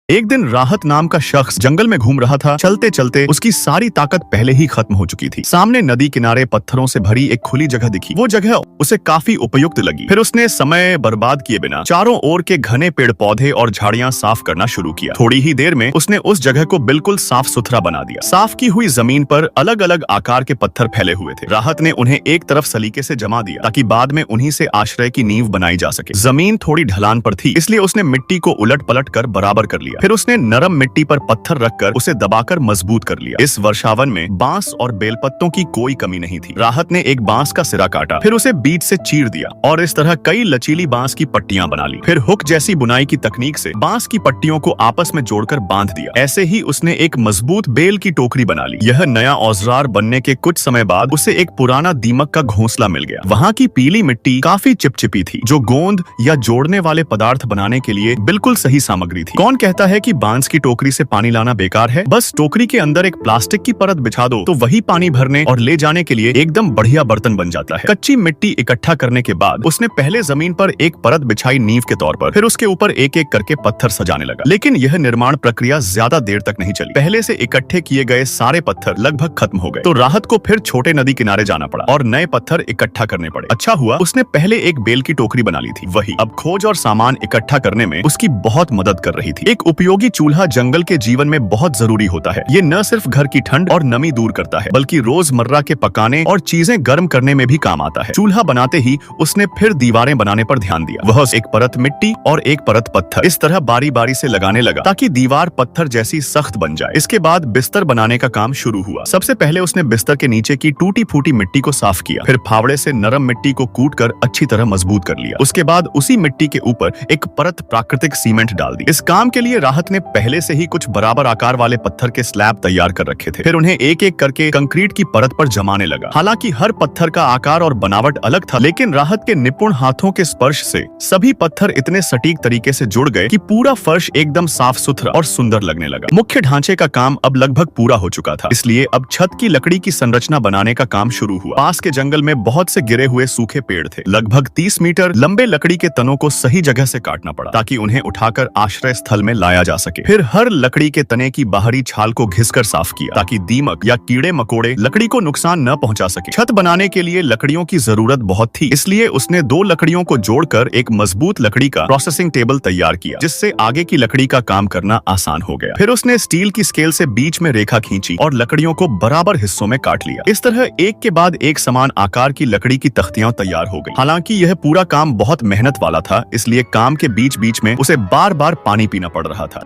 एक दिन राहत नाम का शख्स जंगल में घूम रहा था। चलते चलते उसकी सारी ताकत पहले ही खत्म हो चुकी थी। सामने नदी किनारे पत्थरों से भरी एक खुली जगह दिखी। वो जगह उसे काफी उपयुक्त लगी। फिर उसने समय बर्बाद किए बिना चारों ओर के घने पेड़ पौधे और झाड़ियां साफ करना शुरू किया। थोड़ी ही देर में उसने उस जगह को बिल्कुल साफ सुथरा बना दिया। साफ की हुई जमीन पर अलग अलग आकार के पत्थर फैले हुए थे। राहत ने उन्हें एक तरफ सलीके से जमा दिया ताकि बाद में उन्हीं से आश्रय की नींव बनाई जा सके। जमीन थोड़ी ढलान पर थी, इसलिए उसने मिट्टी को उलट पलट कर बराबर कर लिया। फिर उसने नरम मिट्टी पर पत्थर रखकर उसे दबाकर मजबूत कर लिया। इस वर्षावन में बांस और बेलपत्तों की कोई कमी नहीं थी। राहत ने एक बांस का सिरा काटा, फिर उसे बीच से चीर दिया और इस तरह कई लचीली बांस की पट्टियां बना ली। फिर हुक जैसी बुनाई की तकनीक से बांस की पट्टियों को आपस में जोड़कर बांध दिया। ऐसे ही उसने एक मजबूत बेल की टोकरी बना ली। यह नया औजार बनने के कुछ समय बाद उसे एक पुराना दीमक का घोंसला मिल गया। वहाँ की पीली मिट्टी काफी चिपचिपी थी, जो गोंद या जोड़ने वाले पदार्थ बनाने के लिए बिल्कुल सही सामग्री थी। कौन कहता है कि बांस की टोकरी से पानी लाना बेकार है? बस टोकरी के अंदर एक प्लास्टिक की परत बिछा दो तो वही पानी भरने और ले जाने के लिए एकदम बढ़िया बर्तन बन जाता है। कच्ची मिट्टी इकट्ठा करने के बाद उसने पहले जमीन पर एक परत बिछाई नींव के तौर पर, फिर उसके ऊपर एक एक करके पत्थर सजाने लगा। लेकिन यह निर्माण प्रक्रिया ज्यादा देर तक नहीं चली। पहले से इकट्ठे किए गए सारे पत्थर लगभग खत्म हो गए, तो राहत को फिर छोटे नदी किनारे जाना पड़ा और नए पत्थर इकट्ठा करने पड़े। अच्छा हुआ उसने पहले एक बेल की टोकरी बना ली थी। वही अब खोज और सामान इकट्ठा करने में उसकी बहुत मदद कर रही थी। एक उपयोगी चूल्हा जंगल के जीवन में बहुत जरूरी होता है। ये न सिर्फ घर की ठंड और नमी दूर करता है, बल्कि रोजमर्रा के पकाने और चीजें गर्म करने में भी काम आता है। चूल्हा बनाते ही उसने फिर दीवारें बनाने पर ध्यान दिया। वह एक परत मिट्टी और एक परत पत्थर इस तरह बारी बारी से लगाने लगा ताकि दीवार पत्थर जैसी सख्त बन जाए। इसके बाद बिस्तर बनाने का काम शुरू हुआ। सबसे पहले उसने बिस्तर के नीचे की टूटी फूटी मिट्टी को साफ किया, फिर फावड़े से नरम मिट्टी को कूट कर अच्छी तरह मजबूत कर लिया। उसके बाद उसी मिट्टी के ऊपर एक परत प्राकृतिक सीमेंट डाल दी। इस काम के लिए राहत ने पहले से ही कुछ बराबर आकार वाले पत्थर के स्लैब तैयार कर रखे थे। फिर उन्हें एक एक करके कंक्रीट की परत पर जमाने लगा। हालांकि हर पत्थर का आकार और बनावट अलग था, लेकिन राहत के निपुण हाथों के स्पर्श से सभी पत्थर इतने सटीक तरीके से जुड़ गए कि पूरा फर्श एकदम साफ सुथरा और सुंदर लगने लगा। मुख्य ढांचे का काम अब लगभग पूरा हो चुका था, इसलिए अब छत की लकड़ी की संरचना बनाने का काम शुरू हुआ। पास के जंगल में बहुत से गिरे हुए सूखे पेड़ थे। लगभग 30 मीटर लंबे लकड़ी के तनों को सही जगह से काटना पड़ा ताकि उन्हें उठाकर आश्रय स्थल में लाया जा सके। फिर हर लकड़ी के तने की बाहरी छाल को घिसकर साफ किया ताकि दीमक या कीड़े मकोड़े लकड़ी को नुकसान न पहुंचा सके। छत बनाने के लिए लकड़ियों की जरूरत बहुत थी, इसलिए उसने 2 लकड़ियों को जोड़कर एक मजबूत लकड़ी का प्रोसेसिंग टेबल तैयार किया, जिससे आगे की लकड़ी का काम करना आसान हो गया। फिर उसने स्टील की स्केल से बीच में रेखा खींची और लकड़ियों को बराबर हिस्सों में काट लिया। इस तरह एक के बाद एक समान आकार की लकड़ी की तख्तियां तैयार हो गई। हालांकि यह पूरा काम बहुत मेहनत वाला था, इसलिए काम के बीच बीच में उसे बार बार पानी पीना पड़ रहा था।